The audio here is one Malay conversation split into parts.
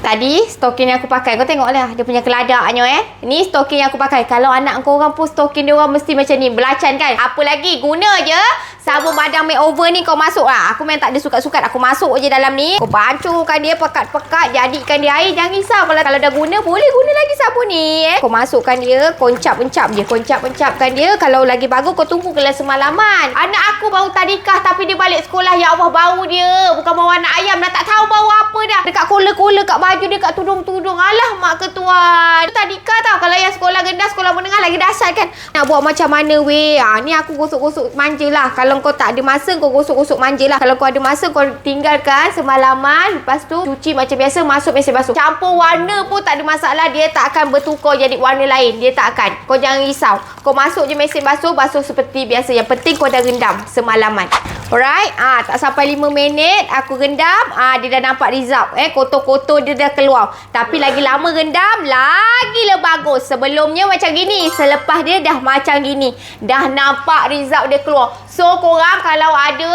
Tadi stokin yang aku pakai. Kau tengok lah dia punya keladaknya Ni stokin yang aku pakai. Kalau anak kau orang pun stokin dia orang mesti macam ni. Belacan kan. Apa lagi? Guna je sabun badan makeover ni kau masuk lah. Aku memang tak ada sukat-sukat. Aku masuk je dalam ni. Kau pancurkan dia, pekat-pekat, jadikan dia air. Jangan risau. Kalau dah guna, boleh guna lagi sabun ni. Kau masukkan dia, koncap-encap je. Koncap-encapkan dia. Kalau lagi bagus, kau tunggu kelas semalaman. Anak aku baru tadikah tapi dia balik sekolah. Ya Allah, bau dia. Bukan bau anak ayam. Dah tak tahu bau apa dah. Dekat kola-kola, kat baju dia, kat tudung-tudung. Alah, mak ketuan. Tadikah tau. Kalau yang sekolah rendah, sekolah menengah lagi dahsyat kan. Nak buat macam mana weh? Ni aku gosok-gosok manja lah. Kalau kau tak ada masa, kau gosok-gosok manja lah. Kalau kau ada masa, kau tinggalkan semalaman. Lepas tu, cuci macam biasa, masuk mesin basuh. Campur warna pun tak ada masalah. Dia tak akan bertukar jadi warna lain. Dia tak akan. Kau jangan risau. Kau masuk je mesin basuh, basuh seperti biasa. Yang penting kau dah rendam semalaman. Alright. Tak sampai 5 minit aku rendam. Dia dah nampak result. Kotor-kotor dia dah keluar. Tapi lagi lama rendam, lagilah bagus. Sebelumnya macam gini. Selepas dia dah macam gini. Dah nampak result dia keluar. So, korang kalau ada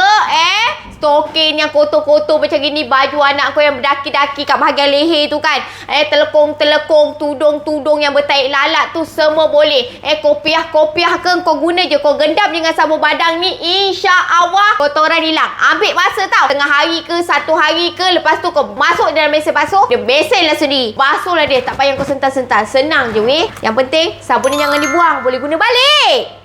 stokin yang kotor-kotor macam gini, baju anak kau yang berdaki-daki kat bahagian leher tu kan, telekong-telekong, tudung-tudung yang bertaik lalat tu, semua boleh. Kopiah-kopiah ke, kau guna je. Kau gendam dengan sabun badan ni, insya-Allah kotoran hilang. Ambil masa tau. Tengah hari ke, 1 hari ke, lepas tu kau masuk dalam mesin basuh, dia besinlah sendiri. Basuhlah dia, tak payah kau sental-sental. Senang je weh. Yang penting sabun ni jangan dibuang, boleh guna balik.